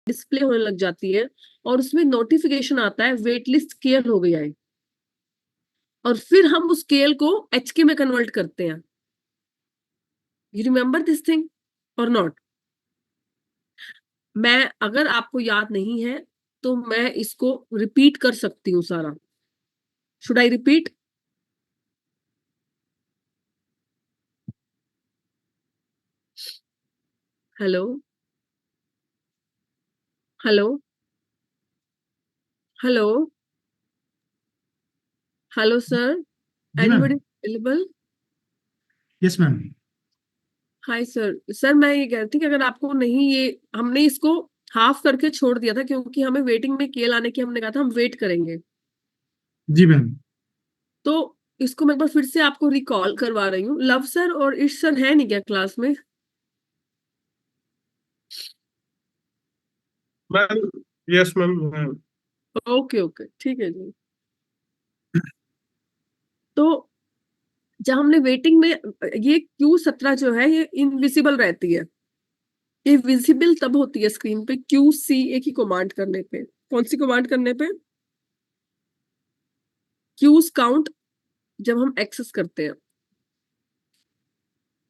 Display होने लग जाती है और उसमें नोटिफिकेशन आता है वेट लिस्ट क्लियर हो गया है, और फिर हम उस स्केल को एचके में कन्वर्ट करते हैं। यू रिमेम्बर दिस थिंग और नॉट? मैं, अगर आपको याद नहीं है तो मैं इसको रिपीट कर सकती हूँ सारा। Should I repeat? Hello hello hello hello sir, जी ma'am. Anybody available? Yes ma'am. Hi sir. Sir मैं ये कह रही थी कि अगर आपको नहीं, ये हमने इसको हाफ करके छोड़ दिया था क्योंकि हमें वेटिंग में केल आने की हमने कहा था हम वेट करेंगे। जी मैम। तो इसको मैं एक बार फिर से आपको रिकॉल करवा रही हूँ। लव सर और इश सर है नहीं क्या क्लास में? Ma'am, yes ma'am. Okay okay, ठीक है जी। तो जब हमने वेटिंग में, ये Q17 जो है ये इनविजिबल रहती है। ये विजिबल तब होती है स्क्रीन पे QCA की कमांड करने पे। कौन सी कमांड करने पे? क्यूज काउंट, जब हम एक्सेस करते हैं,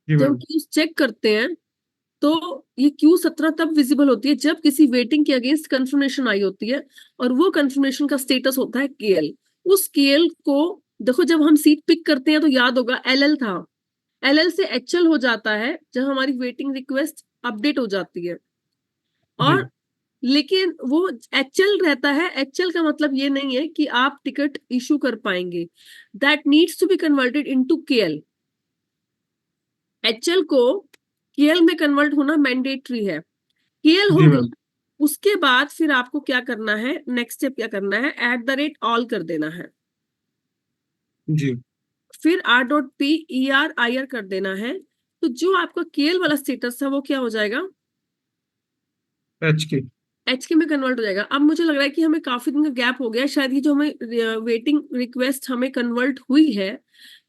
जी जब मैम। क्यूज चेक करते हैं, तो ये Q17 तब विजिबल होती है जब किसी वेटिंग के अगेंस्ट कंफर्मेशन आई होती है, और वो कंफर्मेशन का स्टेटस होता है KL। उस KL को देखो, जब हम सीट पिक करते हैं तो याद होगा LL था, LL से HL हो जाता है जब हमारी वेटिंग रिक्वेस्ट अपडेट हो जाती है। जी और लेकिन वो HL रहता है। HL का मतलब ये नहीं है कि आप टिकट इशू कर पाएंगे, that needs to be converted into KL। HL को KL में कन्वर्ट होना मैंडेटरी है। KL जी हो गया, मैम। उसके बाद फिर आपको क्या करना है, नेक्स्ट स्टेप क्या करना है, @ऑल कर देना है। जी। फिर R.P ER IR कर देना है। तो जो आपका KL वाला स्टेटस था वो क्या हो जाएगा? HK। HK में कन्वर्ट हो जाएगा। अब मुझे लग रहा है कि हमें काफी दिन का गैप हो गया, शायद ये जो हमें वेटिंग रिक्वेस्ट हमें कन्वर्ट हुई है,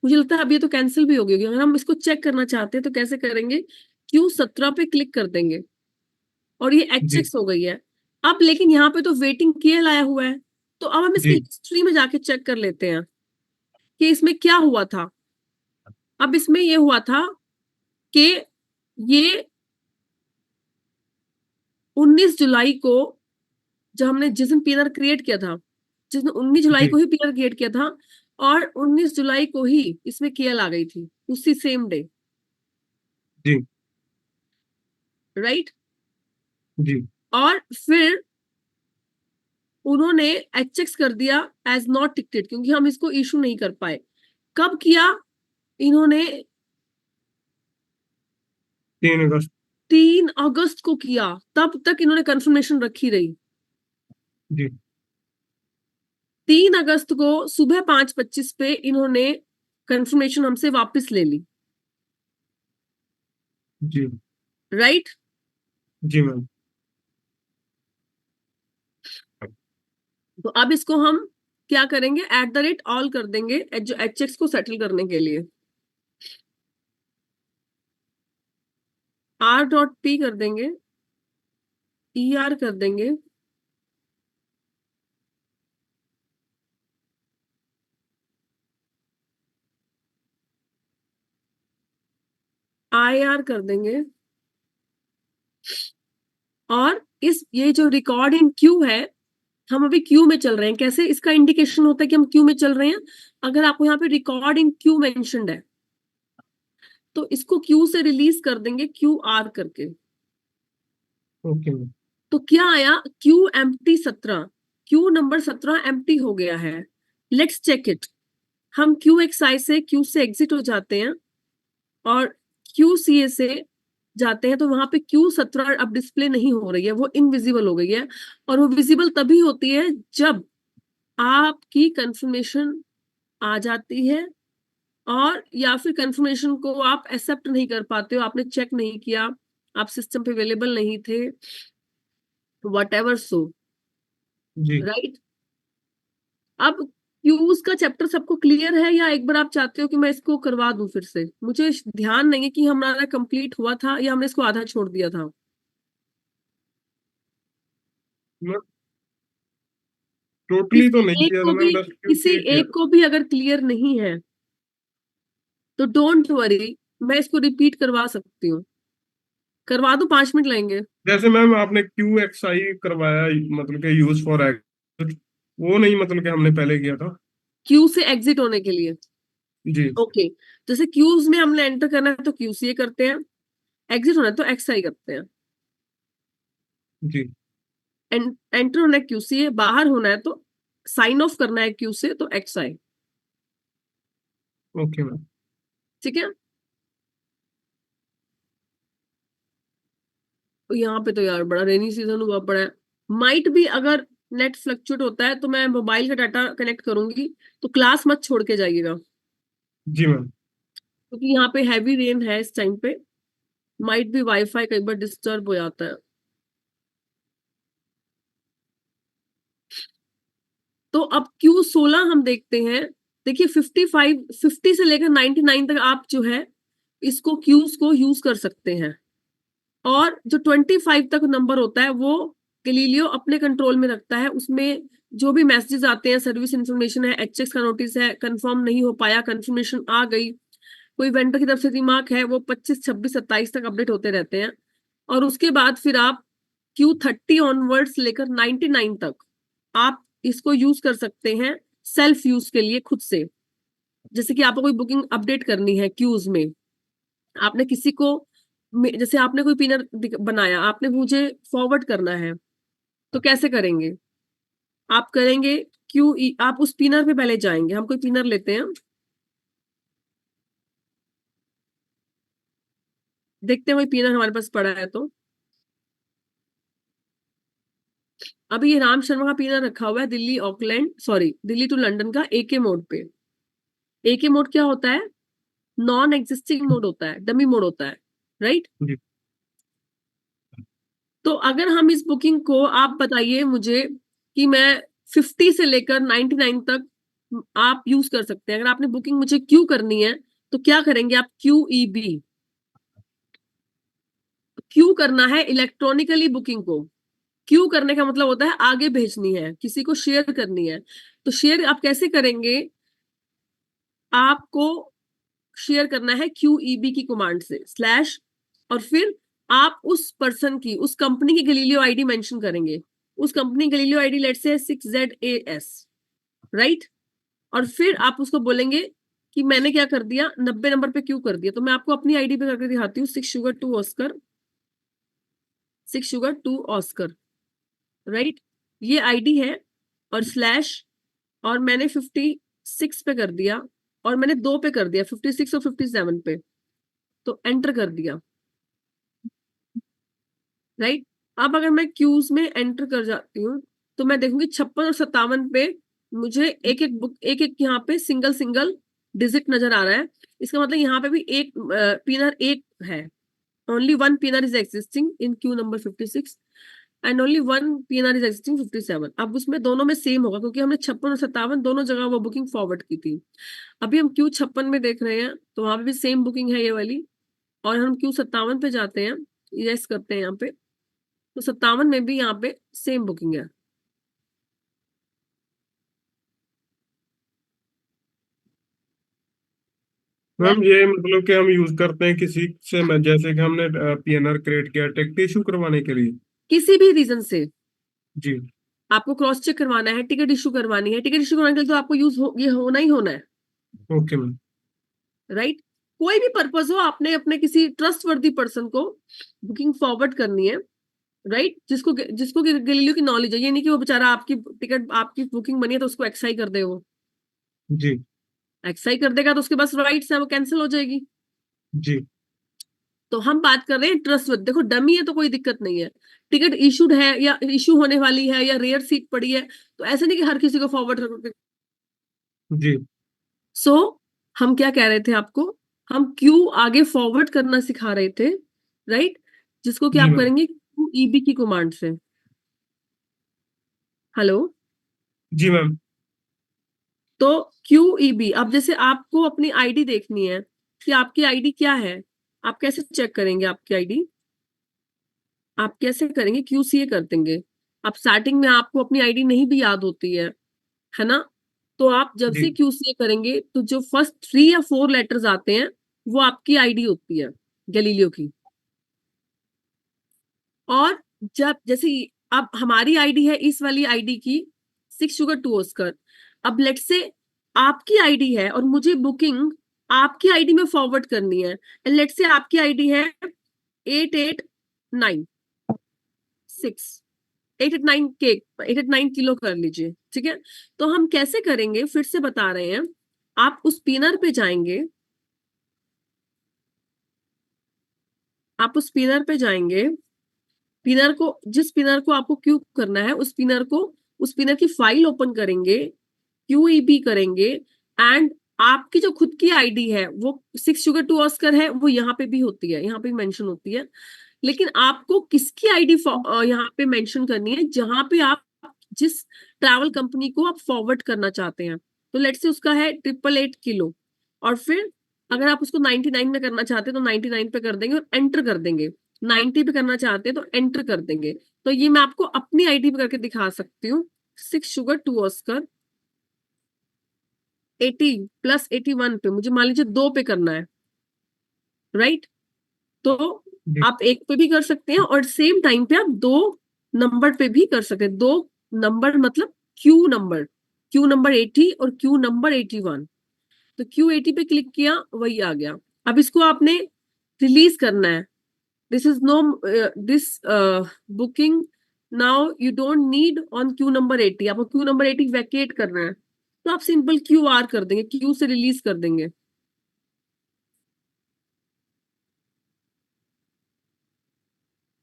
मुझे लगता है अब ये तो कैंसिल भी हो गई होगी। अगर हम इसको चेक करना चाहते हैं तो कैसे करेंगे? Q17 पे क्लिक कर देंगे और ये जी। HX हो गई है। अब लेकिन यहाँ पे तो वेटिंग KL आया हुआ है, तो अब हम इसकी जी। हिस्ट्री में जाके चेक कर लेते हैं कि इसमें क्या हुआ था। अब इसमें ये हुआ था कि ये 19 जुलाई को, जब हमने जिस दिन पीएनआर क्रिएट किया था, जिस दिन 19 जुलाई जी। को ही पीएनआर क्रिएट किया था, और 19 जुलाई को ही इसमें KL आ गई थी, उसी सेम डे। जी। राइट? जी। और फिर उन्होंने HX कर दिया एज नॉट टिकटेड, क्योंकि हम इसको इशू नहीं कर पाए। कब किया इन्होंने? 3 अगस्त। 3 अगस्त को किया। तब तक इन्होंने कंफर्मेशन रखी रही। जी। 3 अगस्त को सुबह 5:25 पे इन्होंने कंफर्मेशन हमसे वापस ले ली। जी। राइट? जी मैम। तो अब इसको हम क्या करेंगे, @ऑल कर देंगे जो HX को सेटल करने के लिए। R.P कर देंगे, ER कर देंगे, IR कर देंगे, और इस ये जो रिकॉर्ड इन क्यू है, हम अभी क्यू में चल रहे हैं। कैसे इसका इंडिकेशन होता है कि हम क्यू में चल रहे हैं? अगर आपको यहाँ पे रिकॉर्ड इन क्यू मेंशन्ड है तो इसको क्यू से रिलीज कर देंगे QR करके। Okay ma'am. तो क्या आया? Q empty 17, Q number 17 empty हो गया है। Let's check it. हम QXI से क्यू से एग्जिट हो जाते हैं और QCA से जाते हैं, तो वहां पे Q17 अब डिस्प्ले नहीं हो रही है, वो इनविजिबल हो गई है। और वो विजिबल तभी होती है जब आपकी कंफर्मेशन आ जाती है, और या फिर कंफर्मेशन को आप एक्सेप्ट नहीं कर पाते हो, आपने चेक नहीं किया, आप सिस्टम पे अवेलेबल नहीं थे, वट एवर सो। जी। राइट? अब क्यूज का चैप्टर सबको क्लियर है, या एक बार आप चाहते हो कि मैं इसको करवा दूं फिर से? मुझे ध्यान नहीं है कि हमारा कंप्लीट हुआ था या हमने इसको आधा छोड़ दिया था। मैम टोटली तो नहीं एक किया को था भी, मैम, बस किसी क्योंकि किया एक को भी अगर क्लियर नहीं है तो डोंट वरी, मैं इसको रिपीट करवा सकती हूँ। करवा दूं? 5 मिनट लगेंगे। जैसे मैम आपने क्यू एक्स आई करवाया, मतलब कि यूज फॉर एग्जिट, वो नहीं मतलब कि हमने पहले किया था। क्यू से एग्जिट होने के लिए, जी ओके। जैसे क्यूज में हमने एंटर करना है तो क्यूसीए करते हैं, एग्जिट होना है तो एक्सआई करते हैं। जी। एंटर होना है क्यूसीए, बाहर होना है तो साइन ऑफ करना है क्यू से तो एक्सआई। Okay ma'am. ठीक है। तो यहाँ पे तो यार बड़ा रेनी सीजन हुआ पड़ा है। माइट भी अगर नेट फ्लक्चुएट होता है तो मैं मोबाइल का डाटा कनेक्ट करूंगी, तो क्लास मत छोड़ के जाइएगा, जी मैम। क्योंकि यहाँ पे हैवी रेन है इस टाइम पे। माइट भी वाईफाई कई बार डिस्टर्ब हो जाता है। तो अब Q16 हम देखते हैं। देखिए 50 से लेकर 99 तक आप जो है इसको क्यूज को यूज कर सकते हैं। और जो 25 तक नंबर होता है वो गैलीलियो अपने कंट्रोल में रखता है। उसमें जो भी मैसेजेस आते हैं, सर्विस इंफॉर्मेशन है, एचएक्स का नोटिस है, कंफर्म नहीं हो पाया, कंफर्मेशन आ गई, कोई वेंडर की तरफ से रिमार्क है, वो 25, 26, 27 तक अपडेट होते रहते हैं। और उसके बाद फिर आप Q30 ऑनवर्ड्स लेकर 99 तक आप इसको यूज कर सकते हैं सेल्फ यूज के लिए खुद से। जैसे कि आपको कोई बुकिंग अपडेट करनी है क्यूज में, आपने किसी को, जैसे आपने कोई पिनर बनाया, आपने मुझे फॉरवर्ड करना है, तो कैसे करेंगे? आप करेंगे आप उस पिनर पे पहले जाएंगे। हम कोई पिनर लेते हैं, देखते हैं कोई पिनर हमारे पास पड़ा है तो। अभी ये राम शर्मा का पिनर रखा हुआ है Delhi Auckland, sorry Delhi to London का एके मोड पे। एके मोड क्या होता है? नॉन एग्जिस्टिंग मोड होता है, डमी मोड होता है, राइट। जी तो अगर हम इस बुकिंग को, आप बताइए मुझे कि मैं 50 से लेकर 99 तक आप यूज कर सकते हैं। अगर आपने बुकिंग मुझे क्यू करनी है तो क्या करेंगे आप? QEB, क्यू करना है इलेक्ट्रॉनिकली बुकिंग को। क्यू करने का मतलब होता है आगे भेजनी है, किसी को शेयर करनी है। तो शेयर आप कैसे करेंगे? आपको शेयर करना है QEB की कमांड से स्लैश, और फिर आप उस पर्सन की, उस कंपनी की गैलीलियो आईडी मेंशन करेंगे। उस company Galileo ID let's say 6ZAS, right. और फिर आप उसको बोलेंगे कि मैंने क्या कर दिया, 90 नंबर पे क्यू कर दिया। तो मैं आपको अपनी आईडी पे करके दिखाती हूँ, 6 sugar 2 Oscar, 6 sugar 2 Oscar, right. ये आईडी है और स्लैश, और मैंने 56 पे कर दिया, और मैंने 2 पे कर दिया, 56 और 57 पे, तो एंटर कर दिया, राइट। अब अगर मैं क्यूज में एंटर कर जाती हूँ तो मैं देखूंगी 56 और 57 पे मुझे एक एक बुक, एक एक यहाँ पे सिंगल सिंगल डिजिट नजर आ रहा है। इसका मतलब यहाँ पे भी एक पिनर एक है। Only one paneer is existing in Q number 56 and only one paneer is existing 57। अब उसमें दोनों में सेम होगा क्योंकि हमने 56 और 57 दोनों जगह वो बुकिंग फॉरवर्ड की थी। अभी हम Q56 में देख रहे हैं तो वहां पे भी सेम बुकिंग है ये वाली। और हम Q57 पे जाते हैं, यस करते हैं यहाँ पे, तो 57 में भी यहाँ पे सेम बुकिंग है। मैम, ये मतलब कि हम यूज करते हैं किसी से, जैसे कि हमने पीएनआर क्रिएट किया टिकट इशू करवाने के लिए। किसी भी रीजन से जी आपको क्रॉस चेक करवाना है, टिकट इशू करवानी है, टिकट इशू करवाने के लिए तो आपको ये होना ही होना है, ओके मैम। राइट। कोई भी पर्पस हो, आपने अपने किसी ट्रस्टवर्दी पर्सन को बुकिंग फॉरवर्ड करनी है, राइट, जिसको जिसको गैलीलियो की नॉलेज है। ये नहीं कि वो बेचारा आपकी टिकट, आपकी बुकिंग बनी है तो उसको एक्साई कर दे। वो जी एक्साई कर देगा तो उसके पास राइट्स है, वो कैंसिल हो जाएगी। जी तो हम बात कर रहे हैं ट्रस्टवर्दी। देखो डमी है तो कोई दिक्कत नहीं है, टिकट इशूड है या इशू होने वाली है या रेयर सीट पड़ी है, तो ऐसे नहीं कि हर किसी को फॉरवर्ड कर। जी सो हम क्या कह रहे थे आपको? हम क्यू आगे फॉरवर्ड करना सिखा रहे थे, राइट, जिसको कि जी आप मैम। करेंगे QEB की कमांड से। हेलो। जी मैम। तो QEB, अब जैसे आपको अपनी आईडी देखनी है कि आपकी आईडी क्या है, आप कैसे चेक करेंगे आपकी आईडी? आप कैसे करेंगे? QCA कर देंगे। अब स्टार्टिंग में आपको अपनी आईडी नहीं भी याद होती है ना, तो आप जब जी से QCA करेंगे तो जो फर्स्ट 3 या 4 लेटर्स आते हैं वो आपकी आईडी होती है गैलीलियो की। और जब जैसे अब हमारी आईडी है इस वाली आईडी की 6 शुगर 2 ऑस्कर, अब लेट से आपकी आईडी है और मुझे बुकिंग आपकी आईडी में फॉरवर्ड करनी है, लेट से आपकी आईडी है 8896 889 किलो कर लीजिए, ठीक है। तो हम कैसे करेंगे फिर से बता रहे हैं, आप उस पिनर पे जाएंगे, आप उस पिनर पे जाएंगे, पिनर को जिस पिनर को आपको क्यू करना है उस पिनर की फाइल ओपन करेंगे, QEB करेंगे, एंड आपकी जो खुद की आईडी है वो 6 शुगर 2 ऑस्कर है, वो यहाँ पे भी होती है, यहाँ पे मेंशन होती है। लेकिन आपको किसकी आईडी यहाँ पे मेंशन करनी है, जहां पे आप जिस ट्रैवल कंपनी को आप फॉरवर्ड करना चाहते हैं। तो लेट्स से उसका है 888 किलो, और फिर अगर आप उसको 99 में करना चाहते हैं तो 99 पे कर देंगे और एंटर कर देंगे, 90 पे करना चाहते हैं तो एंटर कर देंगे। तो ये मैं आपको अपनी आईडी पे करके दिखा सकती हूँ, 6 शुगर 2 ऑस्कर 80 + 81 पे मुझे मान लीजिए 2 पे करना है, राइट। तो जी आप 1 पे भी कर सकते हैं और सेम टाइम पे आप 2 नंबर पे भी कर सकते हैं। 2 नंबर मतलब क्यू नंबर 80 और क्यू नंबर 81। तो Q80 पे क्लिक किया, वही आ गया। अब इसको आपने रिलीज करना है, this booking now you don't need on Q number 80, आपको क्यू नंबर 80 वैकेट करना है, तो आप सिंपल QR कर देंगे, क्यू से रिलीज कर देंगे।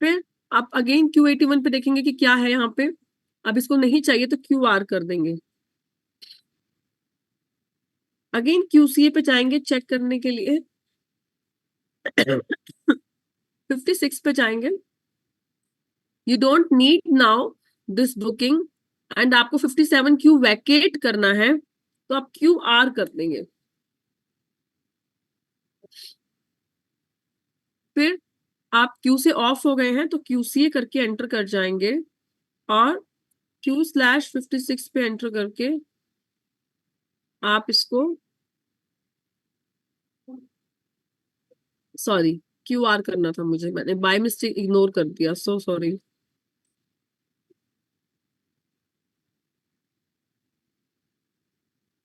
फिर आप अगेन Q81 पे देखेंगे कि क्या है यहाँ पे, अब इसको नहीं चाहिए तो QR कर देंगे। अगेन QCA पे जाएंगे चेक करने के लिए 56 पे जाएंगे, you don't need now this booking, and आपको 57 क्यू वैकेट करना है, तो आप QR कर देंगे। फिर आप क्यू से ऑफ हो गए हैं तो QCA करके एंटर कर जाएंगे, और Q/56 पे एंटर करके आप इसको, सॉरी QR करना था मुझे, मैंने बाय मिस्टेक इग्नोर कर दिया, सो सॉरी।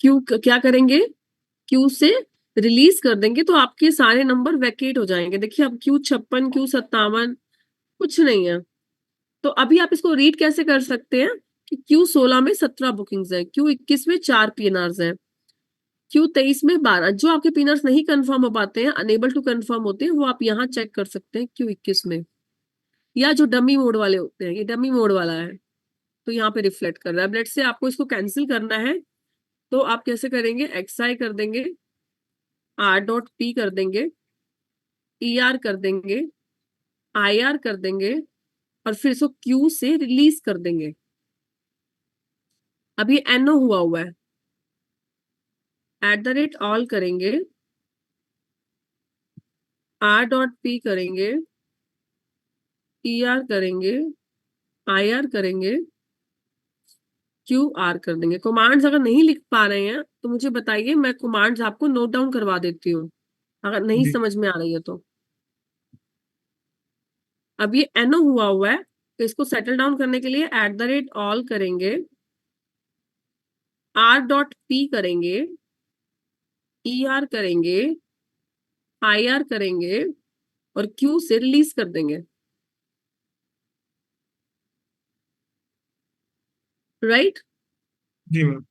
क्या करेंगे, क्यू से रिलीज कर देंगे तो आपके सारे नंबर वैकेट हो जाएंगे। देखिए अब Q56 Q57 कुछ नहीं है। तो अभी आप इसको रीड कैसे कर सकते हैं कि Q16 में 17 बुकिंग्स है, Q21 में 4 PNRs है, Q23 में 12। जो आपके PNRs नहीं कंफर्म हो पाते हैं, अनेबल टू कंफर्म होते हैं, वो आप यहाँ चेक कर सकते हैं Q21 में, या जो डमी मोड वाले होते हैं, ये डमी मोड वाला है तो यहाँ पे रिफ्लेक्ट कर रहा है। लेट्स से आपको इसको कैंसिल करना है तो आप कैसे करेंगे, XI कर देंगे, R.P कर देंगे, ER कर देंगे, IR कर देंगे, और फिर इसको Q से रिलीज कर देंगे। अब ये NO हुआ है, @all करेंगे, R.P करेंगे, ER करेंगे, IR करेंगे, QR कर देंगे। कमांड्स अगर नहीं लिख पा रहे हैं तो मुझे बताइए, मैं कमांड्स आपको नोट डाउन करवा देती हूँ अगर नहीं जी समझ में आ रही है तो। अब ये NO हुआ है तो इसको सेटल डाउन करने के लिए @all करेंगे, R.P करेंगे, ER करेंगे, IR करेंगे, और Q से रिलीज कर देंगे, राइट। जी मैम।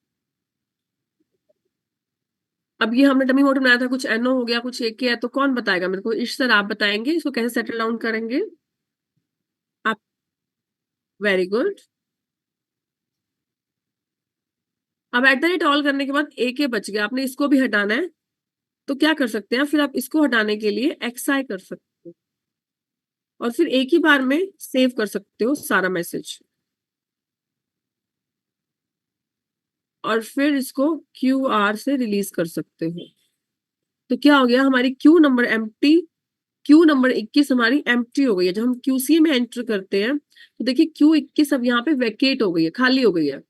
अब ये हमने डमी मोड बनाया था, कुछ NO हो गया, कुछ AK है, तो कौन बताएगा मेरे को, इस सर आप बताएंगे इसको कैसे सेटल डाउन करेंगे आप। Very good. अब @all करने के बाद AK बच गया, आपने इसको भी हटाना है तो क्या कर सकते हैं, फिर आप इसको हटाने के लिए XI कर सकते हो, और फिर एक ही बार में सेव कर सकते हो सारा मैसेज, और फिर इसको QR से रिलीज कर सकते हो। तो क्या हो गया, हमारी Q number empty Q number 21 हमारी एम्प्टी हो गई है। जब हम क्यूसी में एंटर करते हैं तो देखिए क्यू 21 अब यहाँ पे वैकेट हो गई है, खाली हो गई है।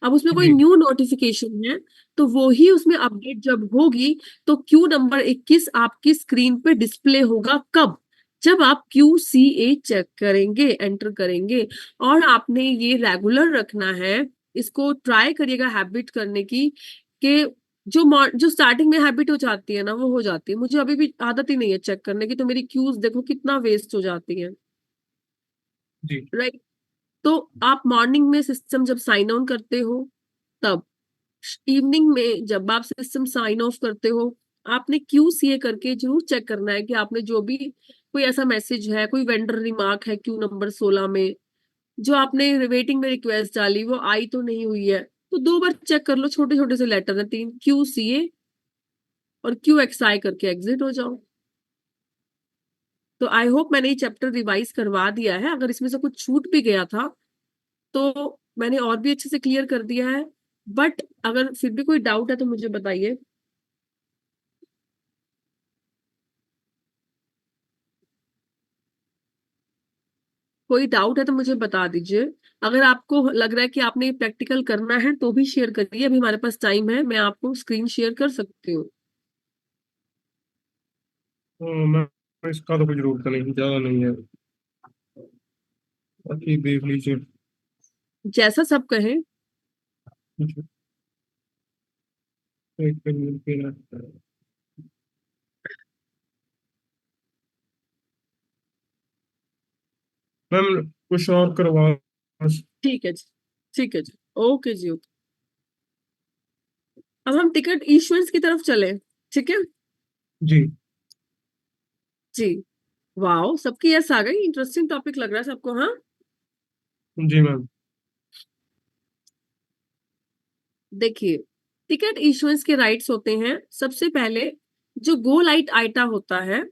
अब उसमें कोई जी न्यू नोटिफिकेशन है तो वो ही उसमें अपडेट जब होगी तो क्यू नंबर 21 आपकी स्क्रीन पे डिस्प्ले होगा। कब? जब आप QCA चेक करेंगे, एंटर करेंगे। और आपने ये रेगुलर रखना है, इसको ट्राई करिएगा हैबिट करने की, कि जो स्टार्टिंग में हैबिट हो जाती है ना वो हो जाती है। मुझे अभी भी आदत ही नहीं है चेक करने की, तो मेरी क्यूज देखो कितना वेस्ट हो जाती है, जी राइट। तो आप मॉर्निंग में सिस्टम जब साइन ऑन करते हो तब, इवनिंग में जब आप सिस्टम साइन ऑफ करते हो, आपने QCA करके जरूर चेक करना है कि आपने जो भी कोई ऐसा मैसेज है, कोई वेंडर रिमार्क है क्यू नंबर 16 में, जो आपने वेटिंग में रिक्वेस्ट डाली वो आई तो नहीं हुई है। तो 2 बार चेक कर लो, छोटे छोटे से लेटर है 3, QCA और QXI करके एग्जिट हो जाओ। तो आई होप मैंने ये चैप्टर रिवाइज करवा दिया है। अगर इसमें से कुछ छूट भी गया था तो मैंने और भी अच्छे से क्लियर कर दिया है। बट अगर फिर भी कोई डाउट है तो मुझे बताइए। कोई डाउट है तो मुझे बता दीजिए। अगर आपको लग रहा है कि आपने प्रैक्टिकल करना है तो भी शेयर करिए, अभी हमारे पास टाइम है, मैं आपको स्क्रीन शेयर कर सकती हूँ। मैं इसका तो कुछ जरूरत नहीं, ज्यादा नहीं है, बाकी देख लीजिए। जैसा सब कहें। एक मिनट के लिए। मैम कुछ और करवा। ठीक है जी, ठीक है जी, ओके जी, ओके। अब हम टिकट इश्यूएंस की तरफ चले, ठीक है जी जी। वाओ, सबकी यस आ गई, इंटरेस्टिंग टॉपिक लग रहा है सबको। हाँ, जी मैम। देखिए टिकट इश्यूएंस के राइट्स होते हैं। सबसे पहले जो गो लाइट आइटा होता है,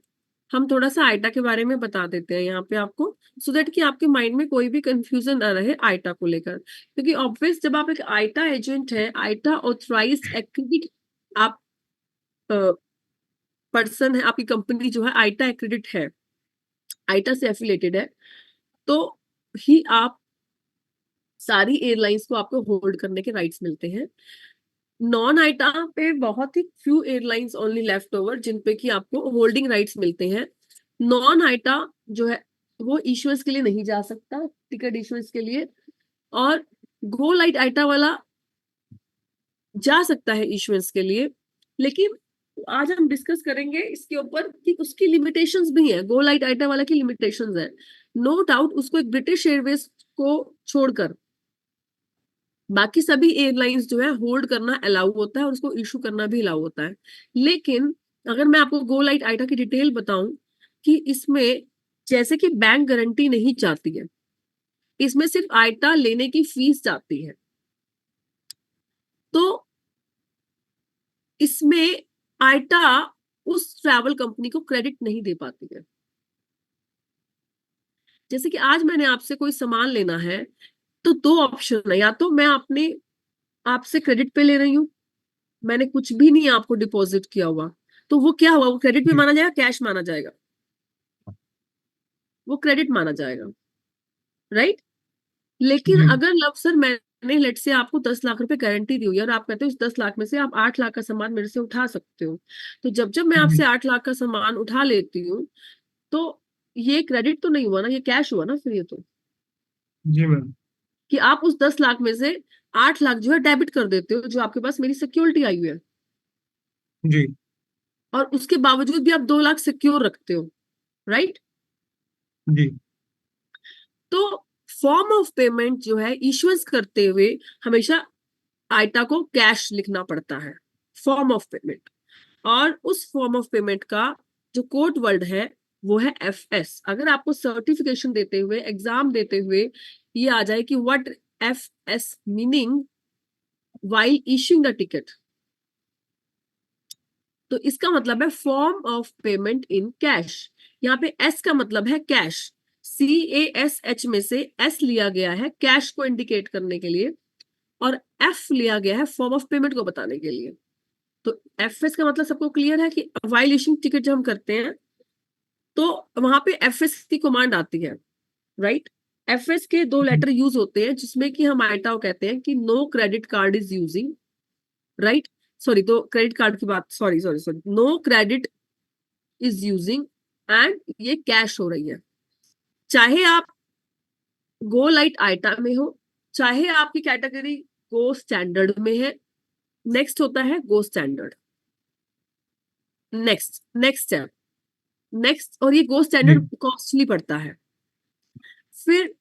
हम थोड़ा सा आइटा के बारे में बता देते हैं यहाँ पे आपको, सो दैट कि आपके माइंड में कोई भी कंफ्यूजन ना रहे आइटा को लेकर। क्योंकि ऑब्वियस जब आप एक आइटा एजेंट है, आइटा ऑथराइज्ड एक्रेडिट आप पर्सन है, आपकी कंपनी जो है आइटा एक्रेडिट है, आइटा से एफिलेटेड है, तो ही आप सारी एयरलाइंस को आपको होल्ड करने के राइट्स मिलते हैं। नॉन आइटा पे बहुत ही few airlines only left over जिन पे कि आपको होल्डिंग राइट्स मिलते हैं। नॉन आइटा जो है वो इश्यूएंस के लिए नहीं जा सकता, टिकट इश्यूएंस के लिए। और गो लाइट आइटा वाला जा सकता है इश्यूएंस के लिए। लेकिन आज हम डिस्कस करेंगे इसके ऊपर कि उसकी लिमिटेशंस भी हैं, गो लाइट आइटा वाला की लिमिटेशंस है। नो डाउट उसको एक ब्रिटिश एयरवेज को छोड़कर बाकी सभी एयरलाइंस जो है होल्ड करना अलाउ होता है और उसको इशू करना भी अलाउ होता है। लेकिन अगर मैं आपको गो लाइट आइटा की डिटेल बताऊं कि इसमें जैसे कि बैंक गारंटी नहीं चाहती है, इसमें सिर्फ आइटा लेने की फीस जाती है, तो इसमें आइटा उस ट्रैवल कंपनी को क्रेडिट नहीं दे पाती है। जैसे कि आज मैंने आपसे कोई सामान लेना है तो 2 ऑप्शन है, या तो मैं अपने आपसे क्रेडिट पे ले रही हूँ, मैंने कुछ भी नहीं आपको डिपॉजिट किया हुआ, तो वो क्या हुआ, वो क्रेडिट भी जी माना जाएगा, कैश माना जाएगा? वो क्रेडिट माना जाएगा, राइट। लेकिन जी अगर लव सर मैंने लेट से आपको 10 लाख रुपए गारंटी दी हुई है और आप कहते हो इस 10 लाख में से आप 8 लाख का सामान मेरे से उठा सकते हो, तो जब जब मैं जी आपसे 8 लाख का सामान उठा लेती हूँ तो ये क्रेडिट तो नहीं हुआ ना, ये कैश हुआ ना फिर ये तो, जी मैम। कि आप उस 10 लाख में से 8 लाख जो है डेबिट कर देते हो, जो आपके पास मेरी सिक्योरिटी आई हुई है, जी और उसके बावजूद भी आप 2 लाख सिक्योर रखते हो, राइट। जी तो फॉर्म ऑफ पेमेंट जो है इश्यूएंस करते हुए हमेशा आइटा को कैश लिखना पड़ता है, फॉर्म ऑफ पेमेंट। और उस फॉर्म ऑफ पेमेंट का जो कोड वर्ड है वो है FS। अगर आपको सर्टिफिकेशन देते हुए, एग्जाम देते हुए ये आ जाए कि what FS meaning while issuing the ticket, तो इसका मतलब है form of payment in cash. यहाँ पे S का मतलब है कैश, CASH में से S लिया गया है कैश को इंडिकेट करने के लिए, और F लिया गया है फॉर्म ऑफ पेमेंट को बताने के लिए। तो FS का मतलब सबको क्लियर है कि वाइल इशूइंग टिकट जब हम करते हैं तो वहां पे एफएस की कमांड आती है, राइट। एफएस के दो लेटर यूज होते हैं जिसमें कि हम आइटा को कहते हैं कि no credit card is using, right. Sorry, तो क्रेडिट कार्ड की बात, sorry sorry sorry, no credit is using and ये कैश हो रही है। चाहे आप गो लाइट आइटा में हो, चाहे आपकी कैटेगरी गो स्टैंडर्ड में है, नेक्स्ट होता है go standard. Next next step, next, और ये गो जी स्टैंडर्ड कॉस्टली पड़ता है। फिर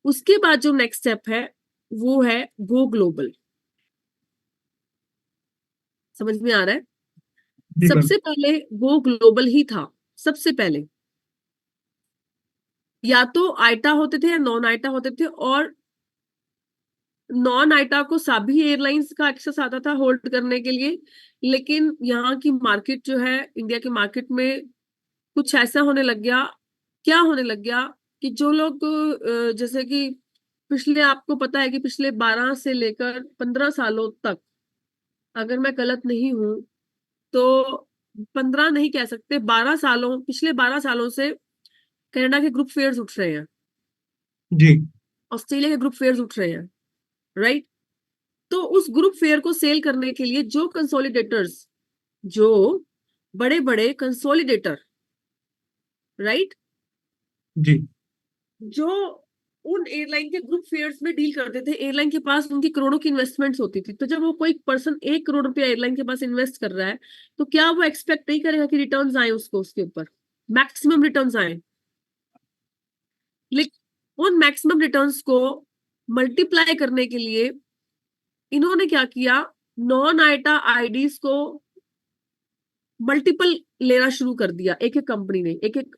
उसके बाद जो नेक्स्ट स्टेप है वो है गो ग्लोबल। समझ में आ रहा है? जी मैम। सबसे पहले गो ग्लोबल ही था, सबसे पहले। या तो आइटा होते थे या नॉन आइटा होते थे, और नॉन आइटा को सभी एयरलाइंस का एक्सेस आता था होल्ड करने के लिए। लेकिन यहाँ की मार्केट जो है, इंडिया की मार्केट में कुछ ऐसा होने लग गया, क्या होने लग गया कि जो लोग जैसे कि पिछले, आपको पता है कि पिछले 12 से लेकर 15 सालों तक, अगर मैं गलत नहीं हूं तो 15 नहीं कह सकते, 12 सालों, पिछले 12 सालों से कनाडा के ग्रुप फेयर्स उठ रहे हैं, जी ऑस्ट्रेलिया के ग्रुप फेयर्स उठ रहे हैं, राइट। तो उस ग्रुप फेयर को सेल करने के लिए जो कंसोलिडेटर्स, जो बड़े बड़े कंसोलिडेटर, राइट, जी जो उन एयरलाइन के ग्रुप फेयर्स में डील करते थे, एयरलाइन के पास उनकी करोड़ों की इन्वेस्टमेंट्स होती थी। तो जब वो कोई पर्सन 1 करोड़ रुपया एयरलाइन के पास इन्वेस्ट कर रहा है, तो क्या वो एक्सपेक्ट नहीं करेगा कि रिटर्न्स आए उसको, उसके ऊपर मैक्सिमम रिटर्न्स आए। लेकिन उन मैक्सिमम रिटर्न्स को मल्टीप्लाई करने के लिए इन्होंने क्या किया, नॉन आइटा आईडीज को मल्टीपल लेना शुरू कर दिया, एक एक कंपनी ने, एक एक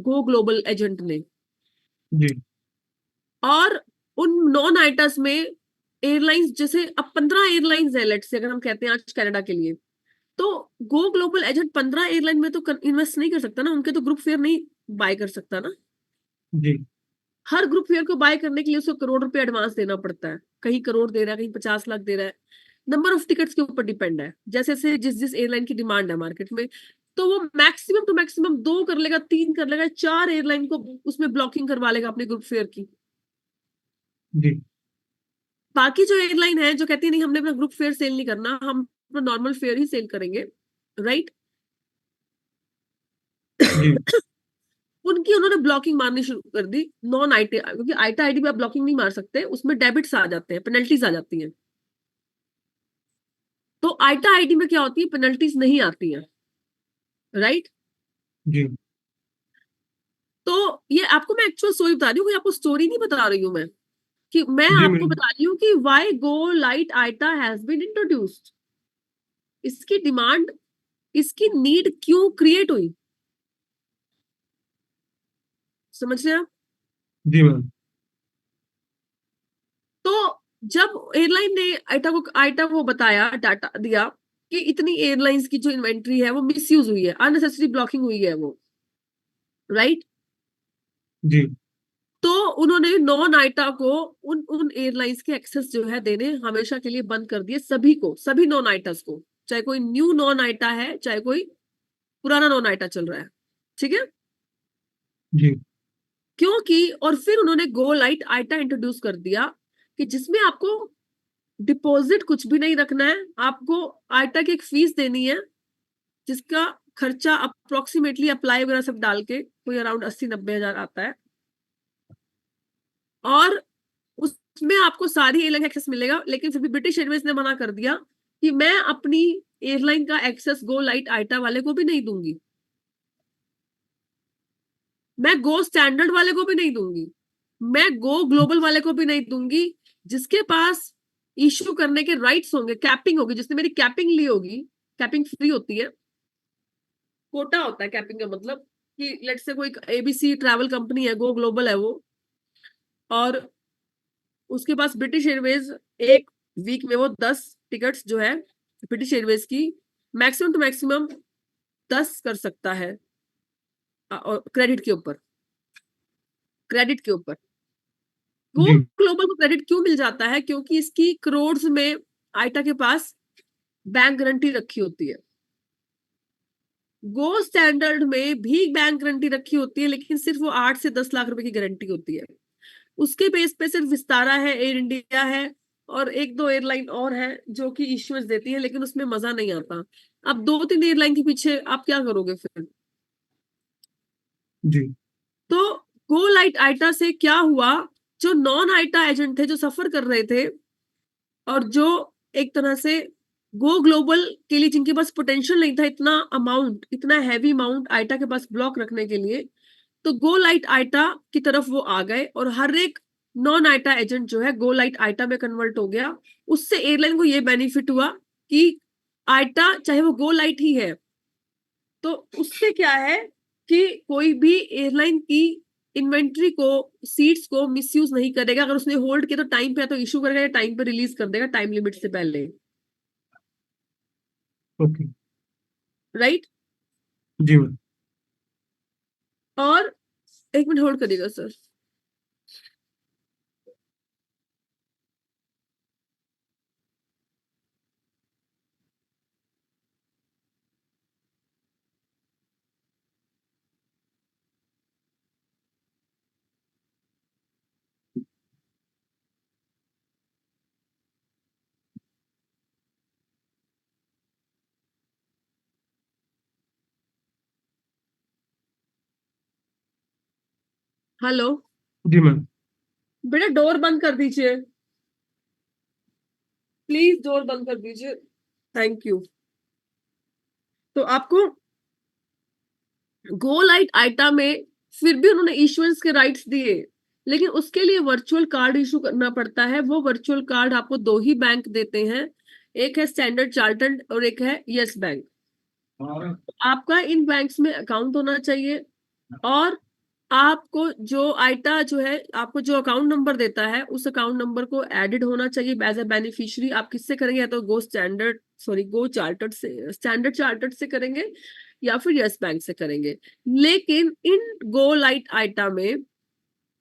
गो ग्लोबल एजेंट ने। जी और उन नॉन आइटास में एयरलाइंस, जैसे अब 15 एयरलाइंस है, लेट्स से अगर हम कहते हैं आज कनाडा के लिए, तो गो ग्लोबल एजेंट 15 एयरलाइन में तो इन्वेस्ट नहीं कर सकता ना, उनके तो ग्रुप फेयर नहीं बाय कर सकता ना। जी हर ग्रुप फेयर को बाय करने के लिए उसको करोड़ रुपए एडवांस देना पड़ता है, कहीं करोड़ दे रहा है, कहीं 50 लाख दे रहा है, नंबर ऑफ टिकट्स के ऊपर डिपेंड है, जैसे जैसे जिस जिस एयरलाइन की डिमांड है मार्केट में। तो वो मैक्सिमम टू मैक्सिमम 2 कर लेगा, 3 कर लेगा, 4 एयरलाइन को उसमें ब्लॉकिंग करवा लेगा अपने ग्रुप फेयर की। जी बाकी जो एयरलाइन है जो कहती है नहीं, हमने अपना ग्रुप फेयर सेल नहीं करना, हम अपना नॉर्मल फेयर ही सेल करेंगे, राइट। जी उनकी उन्होंने ब्लॉकिंग मारनी शुरू कर दी नॉन आईटी, क्योंकि आईटा आईडी में आप ब्लॉकिंग नहीं मार सकते, उसमें डेबिट्स आ जाते हैं, पेनल्टीज आ जाती हैं। तो आईटा आईडी में क्या होती है, पेनल्टीज नहीं आती है, राइट। जी तो ये आपको मैं एक्चुअल स्टोरी बता रही हूँ, कोई आपको स्टोरी नहीं बता रही हूँ मैं, कि मैं जी आपको मैम। बता रही हूँ कि why go light IATA has been introduced. इसकी डिमांड, इसकी नीड क्यों क्रिएट हुई, समझ रहे हैं आप? जी मैम। तो जब एयरलाइन ने आइटा को बताया, डाटा दिया कि इतनी एयरलाइंस की जो इन्वेंट्री है वो मिसयूज हुई है, अननेसेसरी ब्लॉकिंग हुई है वो, राइट। जी तो उन्होंने नॉन आइटा को उन उन एयरलाइंस के एक्सेस जो है देने हमेशा के लिए बंद कर दिए, सभी को, सभी नॉन आइटास को, चाहे कोई न्यू नॉन आइटा है, चाहे कोई पुराना नॉन आइटा चल रहा है, ठीक है। जी क्योंकि, और फिर उन्होंने गो लाइट आइटा इंट्रोड्यूस कर दिया कि जिसमें आपको डिपॉजिट कुछ भी नहीं रखना है, आपको आइटा की एक फीस देनी है जिसका खर्चा अप्रोक्सीमेटली अप्लाई वगैरह सब डाल के कोई अराउंड 80-90 हजार आता है, और उसमें आपको सारी एयरलाइन एक्सेस मिलेगा। लेकिन फिर भी ब्रिटिश एयरवेज ने मना कर दिया कि मैं अपनी एयरलाइन का एक्सेस गो लाइट आइटा वाले को भी नहीं दूंगी, मैं गो स्टैंडर्ड वाले को भी नहीं दूंगी, मैं गो ग्लोबल वाले को भी नहीं दूंगी। जिसके पास इश्यू करने के राइट्स होंगे, कैपिंग होगी, जिसने मेरी कैपिंग ली होगी, कैपिंग फ्री होती है, कोटा होता है कैपिंग का मतलब, कि लेट से कोई एबीसी ट्रैवल कंपनी है, गो ग्लोबल है वो, और उसके पास ब्रिटिश एयरवेज एक वीक में वो 10 टिकट्स जो है ब्रिटिश एयरवेज की, मैक्सिमम टू मैक्सिमम 10 कर सकता है, और क्रेडिट के ऊपर, क्रेडिट के ऊपर। वो जी ग्लोबल को क्रेडिट क्यों मिल जाता है, क्योंकि इसकी करोड़ में आइटा के पास बैंक गारंटी रखी होती है, गो स्टैंडर्ड में भी बैंक गारंटी रखी होती है, लेकिन सिर्फ वो 8 से 10 लाख रुपए की गारंटी होती है। उसके बेस पे सिर्फ विस्तारा है, एयर इंडिया है और एक दो एयरलाइन और है जो कि इश्योरेंस देती है, लेकिन उसमें मजा नहीं आता। अब 2-3 एयरलाइन के पीछे आप क्या करोगे फिर? जी तो गो लाइट आइटा से क्या हुआ, जो नॉन आइटा एजेंट थे जो सफर कर रहे थे और जो एक तरह से गो ग्लोबल के लिए जिनके पास पोटेंशियल नहीं था इतना अमाउंट, इतना हैवी अमाउंट आइटा के पास ब्लॉक रखने के लिए, तो गो लाइट आइटा की तरफ वो आ गए और हर एक नॉन आइटा एजेंट जो है गो लाइट आइटा में कन्वर्ट हो गया। उससे एयरलाइन को ये बेनिफिट हुआ कि आइटा चाहे वो गो लाइट ही है, तो उससे क्या है कि कोई भी एयरलाइन की इन्वेंट्री को, सीट्स को मिसयूज नहीं करेगा। अगर उसने होल्ड किया तो टाइम पे या तो इशू करेगा या टाइम पे रिलीज कर देगा, टाइम लिमिट से पहले। Okay right. जी मैम। और 1 मिनट होल्ड करिएगा सर। हेलो, जी मैम। बेटा डोर बंद कर दीजिए, प्लीज डोर बंद कर दीजिए, थैंक यू। तो आपको गो लाइट आइटा में फिर भी उन्होंने इश्योरेंस के राइट्स दिए, लेकिन उसके लिए वर्चुअल कार्ड इशू करना पड़ता है। वो वर्चुअल कार्ड आपको 2 ही बैंक देते हैं, एक है स्टैंडर्ड चार्टर्ड और एक है यस बैंक। आपका इन बैंक्स में अकाउंट होना चाहिए और आपको जो आइटा जो है आपको जो अकाउंट नंबर देता है उस अकाउंट नंबर को एडेड होना चाहिए एज अ बेनिफिशियरी। आप किससे करेंगे? या तो गो चार्टर्ड से, स्टैंडर्ड चार्टर्ड से करेंगे या फिर यस बैंक से करेंगे। लेकिन इन गो लाइट आइटा में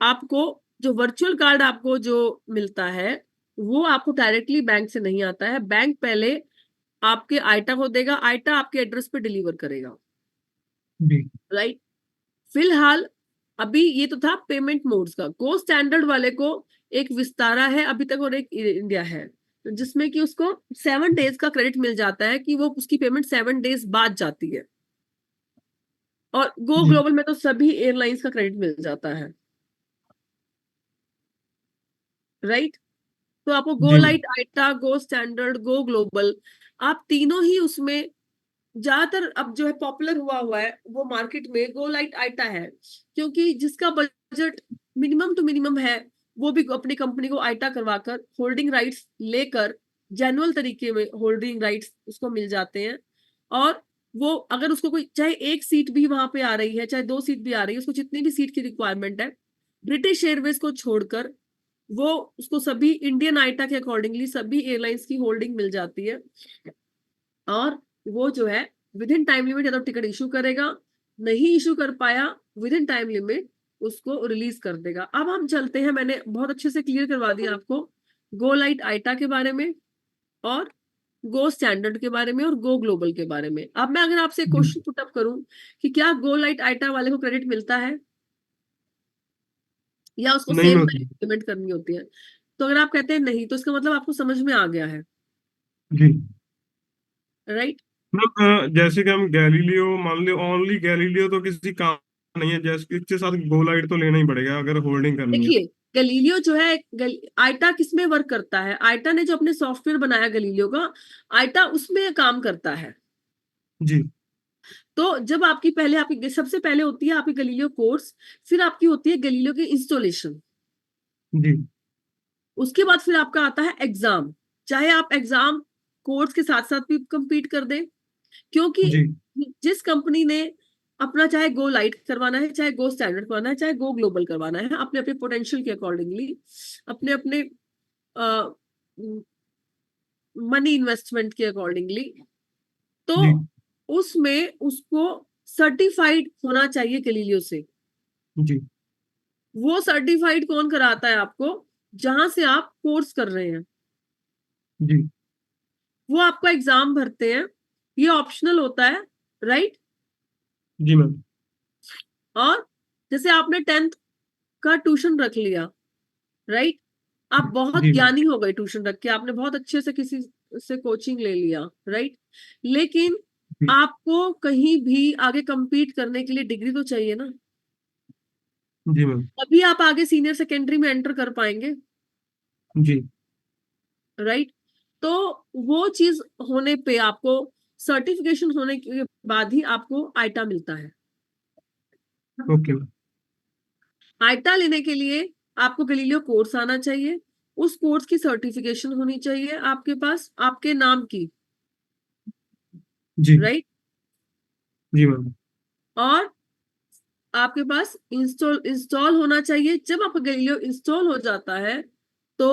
आपको जो वर्चुअल कार्ड आपको जो मिलता है वो आपको डायरेक्टली बैंक से नहीं आता है। बैंक पहले आपके आइटा को देगा, आइटा आपके एड्रेस पे डिलीवर करेगा। जी राइट। फिलहाल अभी ये तो था पेमेंट मोड्स का। गो स्टैंडर्ड वाले को एक विस्तारा है अभी तक और एक इंडिया है, जिसमें कि उसको 7 डेज का क्रेडिट मिल जाता है कि वो उसकी पेमेंट 7 डेज बाद जाती है। और गो जी ग्लोबल में तो सभी एयरलाइंस का क्रेडिट मिल जाता है। राइट। तो आपको गो जी मैम। लाइट आइटा, गो स्टैंडर्ड, गो ग्लोबल, आप तीनों ही उसमें ज्यादातर अब जो है पॉपुलर हुआ है वो मार्केट में गो लाइट आइटा है, क्योंकि जिसका बजट मिनिमम टू मिनिमम है वो भी अपनी कंपनी को आइटा करवाकर होल्डिंग राइट्स लेकर जेन्युइन तरीके में होल्डिंग राइट्स उसको मिल जाते हैं। और वो अगर उसको कोई चाहे एक सीट भी वहां पे आ रही है चाहे 2 सीट भी आ रही है, उसको जितनी भी सीट की रिक्वायरमेंट है ब्रिटिश एयरवेज को छोड़कर वो उसको सभी इंडियन आइटा के अकॉर्डिंगली सभी एयरलाइंस की होल्डिंग मिल जाती है। और वो जो है विद इन टाइम लिमिट या तो टिकट इशू करेगा, नहीं इशू कर पाया विद इन टाइम लिमिट उसको रिलीज कर देगा। अब हम चलते हैं, मैंने बहुत अच्छे से क्लियर करवा दिया आपको गो लाइट आइटा के बारे में और गो स्टैंडर्ड के बारे में और गो ग्लोबल के बारे में। अब मैं अगर आपसे जी क्वेश्चन पुटअप करूं कि क्या गो लाइट आइटा वाले को क्रेडिट मिलता है या उसको नहीं सेम मैम। पेमेंट करनी होती है, तो अगर आप कहते हैं नहीं तो इसका मतलब आपको समझ में आ गया है। जी राइट। मतलब जैसे कि हम गैलीलियो मान लो, ओनली गैलीलियो तो किसी काम नहीं है, जैसे इसके साथ गोलाइट तो लेना ही पड़ेगा अगर होल्डिंग करनी है। देखिए गलीलियो जो है आइटा किसमें वर्क करता है? आइटा ने जो अपने सॉफ्टवेयर बनाया गलीलियो का, आइटा उसमें काम करता है। जी तो जब आपकी पहले आपकी सबसे पहले होती है आपकी गलीलियो कोर्स, फिर आपकी होती है गलीलियो की इंस्टॉलेशन, जी उसके बाद फिर आपका आता है एग्जाम। चाहे आप एग्जाम कोर्स के साथ साथ भी कंप्लीट कर दें, क्योंकि जी जिस कंपनी ने अपना चाहे गो लाइट करवाना है चाहे गो स्टैंडर्ड करवाना है चाहे गो ग्लोबल करवाना है अपने अपने पोटेंशियल के अकॉर्डिंगली, अपने अपने मनी इन्वेस्टमेंट के अकॉर्डिंगली, तो जी उसमें उसको सर्टिफाइड होना चाहिए गलीलियो से। जी वो सर्टिफाइड कौन कराता है आपको? जहां से आप कोर्स कर रहे हैं जी वो आपका एग्जाम भरते हैं, ये ऑप्शनल होता है। राइट। जी मैम। और जैसे आपने 10th का ट्यूशन रख लिया, राइट, आप बहुत जी मैम। ज्ञानी हो गए ट्यूशन रख के, आपने बहुत अच्छे से किसी से कोचिंग ले लिया, राइट, लेकिन जी आपको कहीं भी आगे compete करने के लिए डिग्री तो चाहिए ना, जी मैम। तभी आप आगे सीनियर सेकेंडरी में एंटर कर पाएंगे, जी। राइट। तो वो चीज होने पे आपको सर्टिफिकेशन होने के बाद ही आपको आइटा मिलता है। Okay ma'am. आइटा लेने के लिए आपको गैलीलियो कोर्स आना चाहिए, उस कोर्स की सर्टिफिकेशन होनी चाहिए आपके पास, आपके नाम की, जी। राइट, जी मैम। और आपके पास इंस्टॉल इंस्टॉल होना चाहिए। जब आपका गैलीलियो इंस्टॉल हो जाता है तो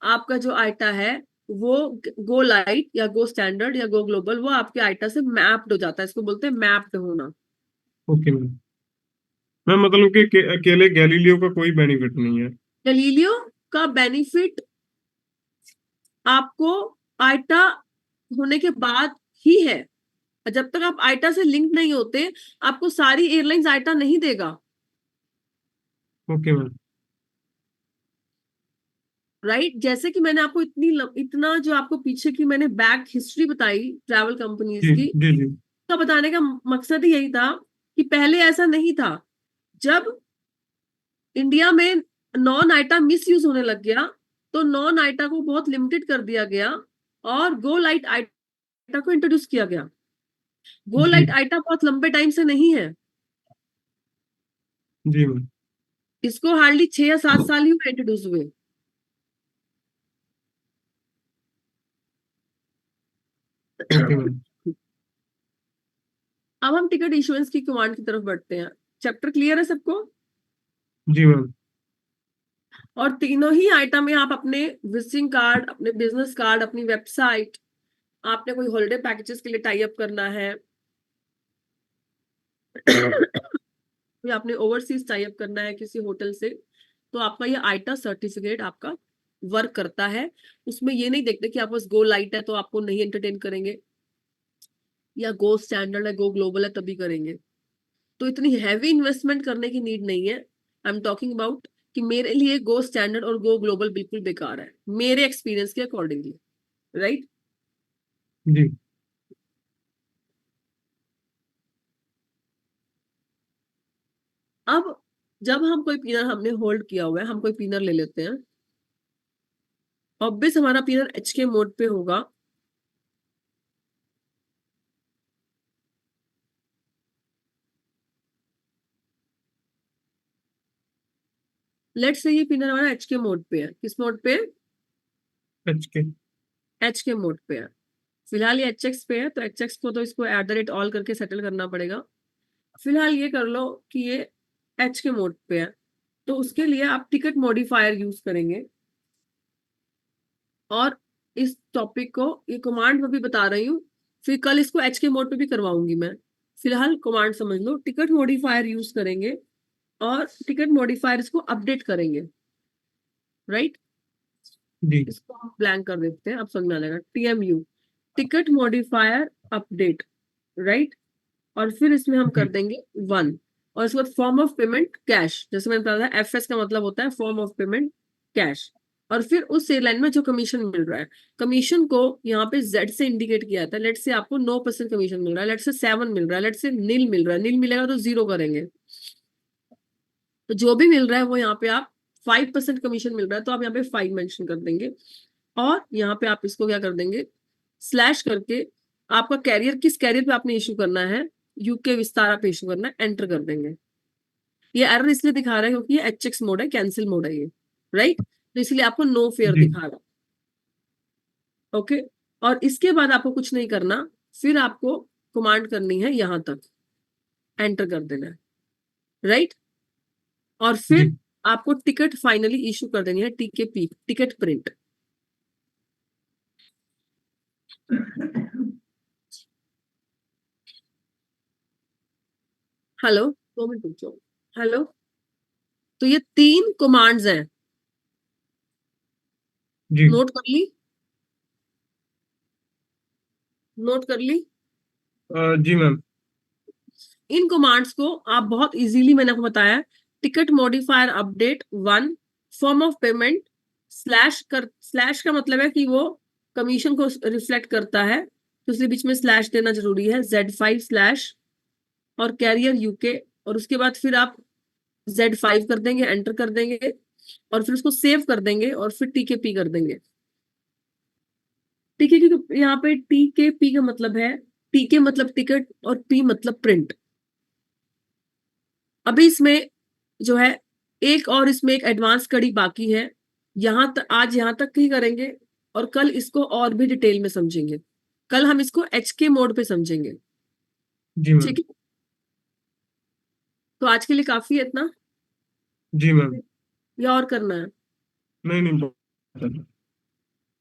आपका जो आइटा है वो गो लाइट या गो स्टैंडर्ड या गो ग्लोबल, वो आपके आइटा से मैप्ड हो जाता है, इसको बोलते हैं मैप्ड होना। Okay ma'am. मैम मतलब कि अकेले गैलीलियो का कोई बेनिफिट नहीं है। गैलीलियो का बेनिफिट आपको आइटा होने के बाद ही है। जब तक आप आइटा से लिंक नहीं होते, आपको सारी एयरलाइंस आइटा नहीं देगा, ओके मैम। राइट। जैसे कि मैंने आपको इतना जो आपको पीछे की मैंने बैक हिस्ट्री बताई ट्रैवल कंपनीज जी की, जी जी। तो बताने का मकसद ही यही था कि पहले ऐसा नहीं था। जब इंडिया में नॉन आइटा मिस यूज होने लग गया तो नॉन आइटा को बहुत लिमिटेड कर दिया गया और गो लाइट आइटा को इंट्रोड्यूस किया गया। गो जी लाइट आइटा बहुत लंबे टाइम से नहीं है, जी मैम। इसको हार्डली 6 या 7 साल ही हुए इंट्रोड्यूस हुए। Okay ma'am. अब हम टिकट इश्यूएंस की कमांड की तरफ बढ़ते हैं। चैप्टर क्लियर है सबको? जी मैम। और तीनों ही आइटम में आप अपने विजिटिंग कार्ड, अपने बिजनेस कार्ड, अपनी वेबसाइट, आपने कोई हॉलिडे पैकेजेस के लिए टाई अप करना है या आपने ओवरसीज टाई अप करना है किसी होटल से, तो आपका ये आइटा सर्टिफिकेट आपका वर्क करता है। उसमें ये नहीं देखते कि आप बस गो लाइट है तो आपको नहीं एंटरटेन करेंगे, या गो स्टैंडर्ड है, गो ग्लोबल है तभी करेंगे। तो इतनी हैवी इन्वेस्टमेंट करने की नीड नहीं है। आई एम टॉकिंग अबाउट कि मेरे लिए गो स्टैंडर्ड और गो ग्लोबल बिल्कुल बेकार है, मेरे एक्सपीरियंस के अकॉर्डिंगली, राइट। जी अब जब हम कोई पिनर हमने होल्ड किया हुआ है, हम कोई पिनर ले लेते हैं, ऑब्वियस हमारा पिनर एच के मोड पे होगा। लेट्स से ये पिनर हमारा एच के मोड पे है। किस मोड पे? एच के। एच के मोड पे है। फिलहाल ये एच एक्स पे है, तो एच एक्स को तो इसको @ऑल करके सेटल करना पड़ेगा। फिलहाल ये कर लो कि ये एच के मोड पे है, तो उसके लिए आप टिकट मॉडिफायर यूज करेंगे। और इस टॉपिक को ये कमांड में भी बता रही हूँ, फिर कल इसको एच के मोड पे भी करवाऊंगी मैं। फिलहाल कमांड समझ लो, टिकट मॉडिफायर यूज करेंगे और टिकट मॉडिफायर इसको अपडेट करेंगे, राइट। जी इसको हम ब्लैंक कर देते हैं, अब समझ में आ जाएगा। TMU, ticket modifier update, right. और फिर इसमें हम कर जी देंगे 1, और इसके बाद फॉर्म ऑफ पेमेंट कैश, जैसे मैंने बताया था FS का मतलब होता है फॉर्म ऑफ पेमेंट कैश। और फिर उस एयरलाइन में जो कमीशन मिल रहा है, कमीशन को यहाँ पे Z से इंडिकेट किया था। लेट से आपको 9% कमीशन मिल रहा है, लेट से 7 मिल रहा है, लेट से नील मिल रहा है, नील मिलेगा तो 0 करेंगे। तो जो भी मिल रहा है वो यहाँ पे आप 5% कमीशन मिल रहा है तो आप यहाँ पे 5 मेंशन कर देंगे। और यहाँ पे आप इसको क्या कर देंगे, स्लैश करके आपका कैरियर, किस कैरियर पे आपने इशू करना है, UK विस्तारा पे इशू करना है, एंटर कर देंगे। ये एरर इसलिए दिखा रहा है क्योंकि ये HX मोड है, कैंसिल मोड है ये, राइट। तो इसलिए आपको नो फेयर जी। दिखा रहा है, ओके। और इसके बाद आपको कुछ नहीं करना, फिर आपको कमांड करनी है यहां तक, एंटर कर देना है, राइट। और जी। फिर आपको टिकट फाइनली इशू कर देनी है, TKP, ticket print. Hello, 2 minute रुक जाओ। हेलो, तो ये 3 कमांड्स हैं, जी नोट कर ली? नोट कर ली? जी मैम। इन कमांड्स को आप बहुत इजीली, मैंने आपको बताया, ticket modifier update 1, form of payment, slash का मतलब है कि वो कमीशन को रिफ्लेक्ट करता है, तो इसलिए बीच में स्लैश देना जरूरी है, Z5 स्लैश और कैरियर यूके, और उसके बाद फिर आप Z5 कर देंगे, एंटर कर देंगे और फिर उसको सेव कर देंगे और फिर TKP कर देंगे। ठीक है, क्योंकि यहाँ पे TKP का मतलब है, TK मतलब टिकट और P मतलब प्रिंट। अभी इसमें जो है एक और इसमें एक एडवांस कड़ी बाकी है, आज यहाँ तक ही करेंगे और कल इसको और भी डिटेल में समझेंगे। कल हम इसको HK मोड पे समझेंगे। जी मैम। ठीक है, तो आज के लिए काफी है इतना, जी मैम। या और करना है? नहीं नहीं बहुत